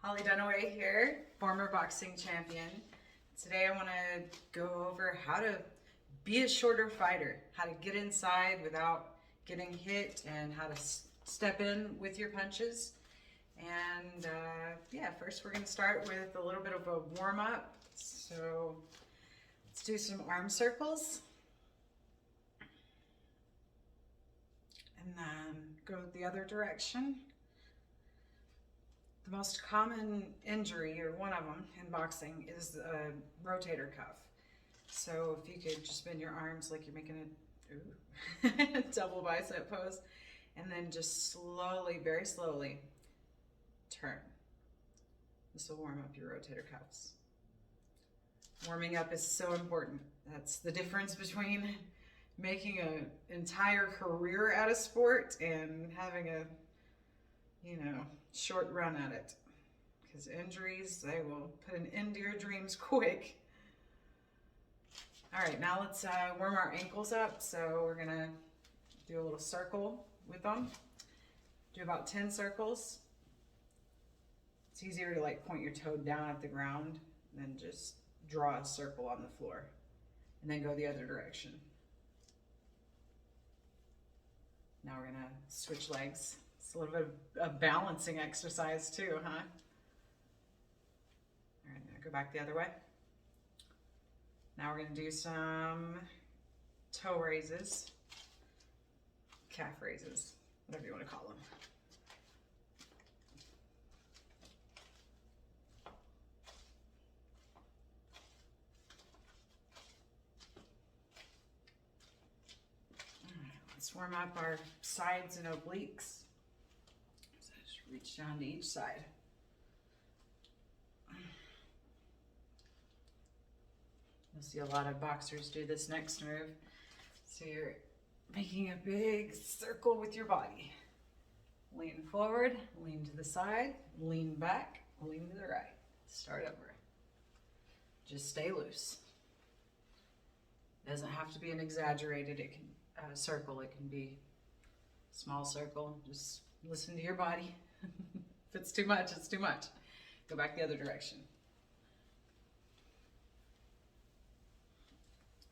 Holly Dunaway here, former boxing champion. Today I want to go over how to be a shorter fighter, how to get inside without getting hit, and how to step in with your punches. And first we're going to start with a little bit of a warm-up. So let's do some arm circles. And then go the other direction. The most common injury, or one of them in boxing, is a rotator cuff. So if you could just bend your arms like you're making a double bicep pose, and then just slowly, very slowly, turn. This will warm up your rotator cuffs. Warming up is so important. That's the difference between making an entire career at a sport and having a short run at it, because injuries, they will put an end to your dreams quick. All right, now let's warm our ankles up. So we're gonna do a little circle with them. Do about 10 circles. It's easier to like point your toe down at the ground than just draw a circle on the floor, and then go the other direction. Now we're gonna switch legs. It's a little bit of a balancing exercise too, huh? All right, now go back the other way. Now we're gonna do some toe raises, calf raises, whatever you wanna call them. All right, let's warm up our sides and obliques. Reach down to each side. You'll see a lot of boxers do this next move. So you're making a big circle with your body. Lean forward, lean to the side, lean back, lean to the right. Start over. Just stay loose. It doesn't have to be an exaggerated circle. It can be a small circle. Just listen to your body. If it's too much, it's too much. Go back the other direction.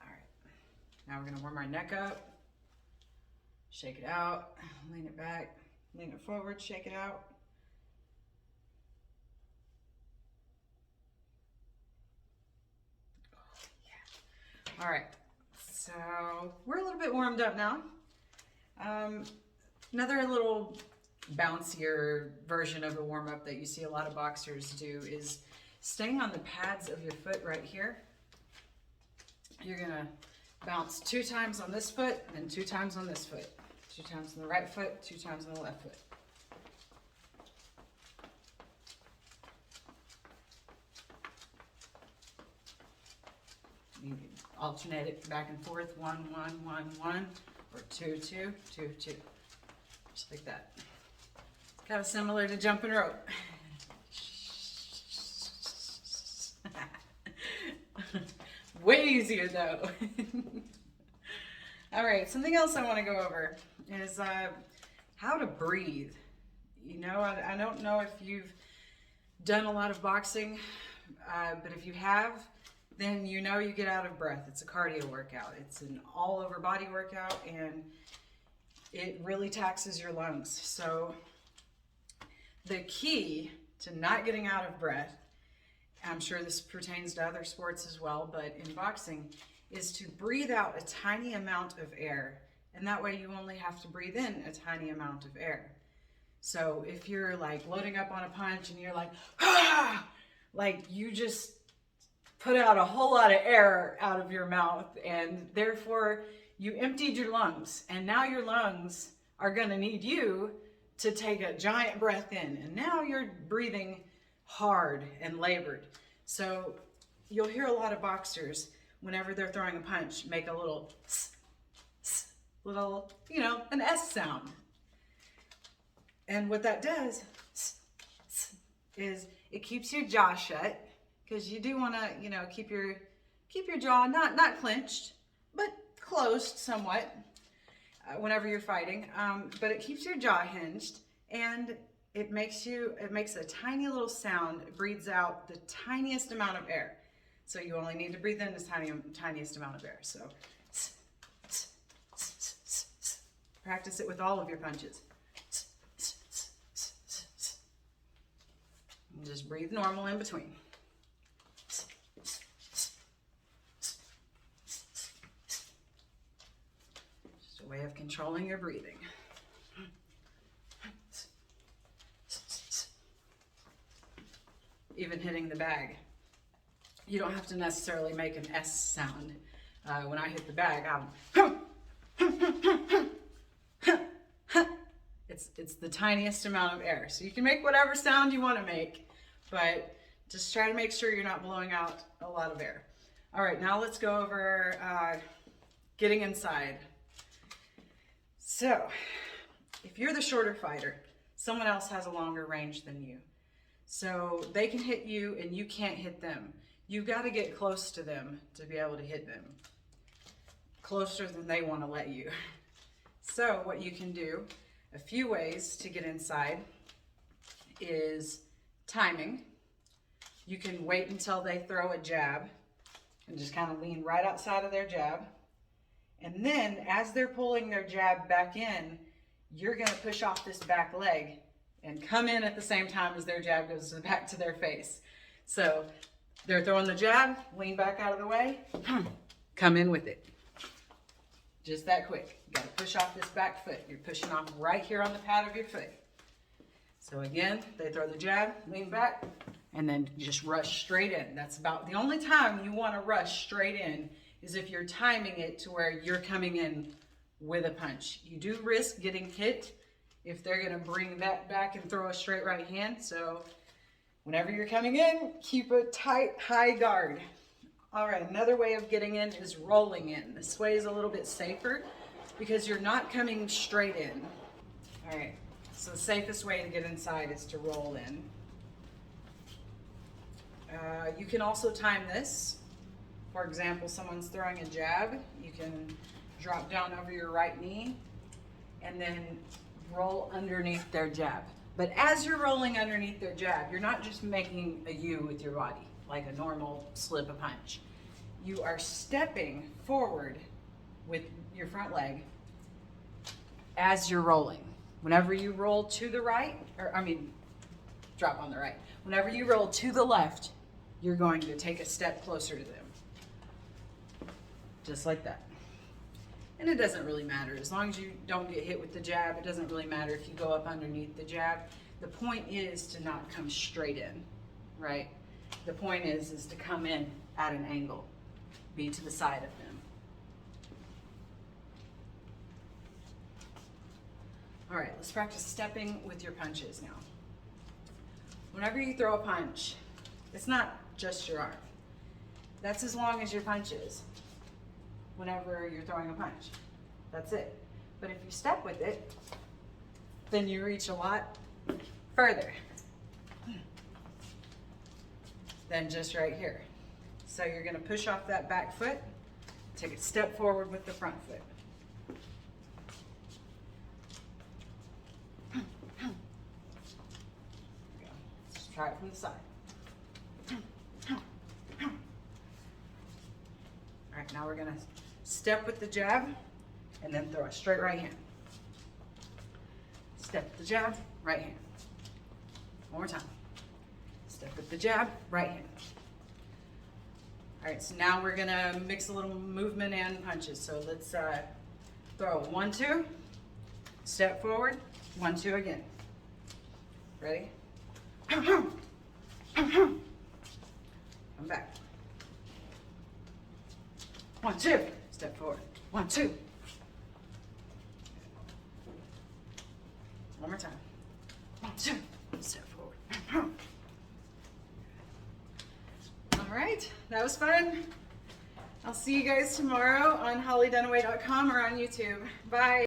All right. Now we're gonna warm our neck up. Shake it out, lean it back, lean it forward, shake it out. Oh, yeah. All right, so we're a little bit warmed up now. Another little bouncier version of a warm-up that you see a lot of boxers do is staying on the pads of your foot right here. You're gonna bounce 2 times on this foot and 2 times on this foot. 2 times on the right foot, 2 times on the left foot. You can alternate it back and forth, 1, 1, 1, 1, or 2, 2, 2, 2. Just like that. Kind of similar to jumping rope. Way easier though. All right, something else I want to go over is how to breathe. You know, I don't know if you've done a lot of boxing, but if you have, then you know you get out of breath. It's a cardio workout. It's an all over body workout, and it really taxes your lungs. So the key to not getting out of breath, I'm sure this pertains to other sports as well, but in boxing, is to breathe out a tiny amount of air. And that way you only have to breathe in a tiny amount of air. So if you're like loading up on a punch and you're like, ah, like you just put out a whole lot of air out of your mouth, and therefore you emptied your lungs. And now your lungs are gonna need you to take a giant breath in, and now you're breathing hard and labored. So you'll hear a lot of boxers, whenever they're throwing a punch, make a little little, an S sound. And what that does is it keeps your jaw shut, because you do want to, keep your jaw not clenched, but closed somewhat. Whenever you're fighting, but it keeps your jaw hinged, and it makes a tiny little sound. It breathes out the tiniest amount of air. So you only need to breathe in the tiniest amount of air. So practice it with all of your punches. And just breathe normal in between. Just a way of controlling your breathing. Even hitting the bag. You don't have to necessarily make an S sound. When I hit the bag, it's the tiniest amount of air. So you can make whatever sound you want to make, but just try to make sure you're not blowing out a lot of air. All right, now let's go over getting inside. So if you're the shorter fighter, someone else has a longer range than you. So they can hit you and you can't hit them. You've got to get close to them to be able to hit them. Closer than they want to let you. So what you can do, a few ways to get inside, is timing. You can wait until they throw a jab and just kind of lean right outside of their jab. And then as they're pulling their jab back in, you're going to push off this back leg and come in at the same time as their jab goes back to their face. So they're throwing the jab, lean back out of the way, come in with it. Just that quick. You got to push off this back foot. You're pushing off right here on the pad of your foot. So again, they throw the jab, lean back, and then just rush straight in. That's about the only time you want to rush straight in is if you're timing it to where you're coming in with a punch. You do risk getting hit if they're going to bring that back and throw a straight right hand. So whenever you're coming in, keep a tight, high guard. All right, another way of getting in is rolling in. This way is a little bit safer because you're not coming straight in. All right, so the safest way to get inside is to roll in. You can also time this. For example, someone's throwing a jab. You can drop down over your right knee and then roll underneath their jab. But as you're rolling underneath their jab, you're not just making a U with your body, like a normal slip a punch. You are stepping forward with your front leg as you're rolling. Whenever you roll to the right, drop on the right. Whenever you roll to the left, you're going to take a step closer to them. Just like that. And it doesn't really matter. As long as you don't get hit with the jab, it doesn't really matter if you go up underneath the jab. The point is to not come straight in, right? The point is to come in at an angle. Be to the side of them. All right, let's practice stepping with your punches now. Whenever you throw a punch, it's not just your arm. That's as long as your punch is. Whenever you're throwing a punch, that's it. But if you step with it, then you reach a lot further than just right here. So you're going to push off that back foot, take a step forward with the front foot. Just try it from the side. All right, now we're going to step with the jab and then throw a straight right hand. Step with the jab, right hand. One more time. Step with the jab, right hand. All right, so now we're gonna mix a little movement and punches. So let's throw 1, 2, step forward, 1, 2 again. Ready? Come back. 1, 2, step forward. 1, 2. One more time. 1, 2, step forward. All right, that was fun. I'll see you guys tomorrow on hollydunaway.com or on YouTube. Bye.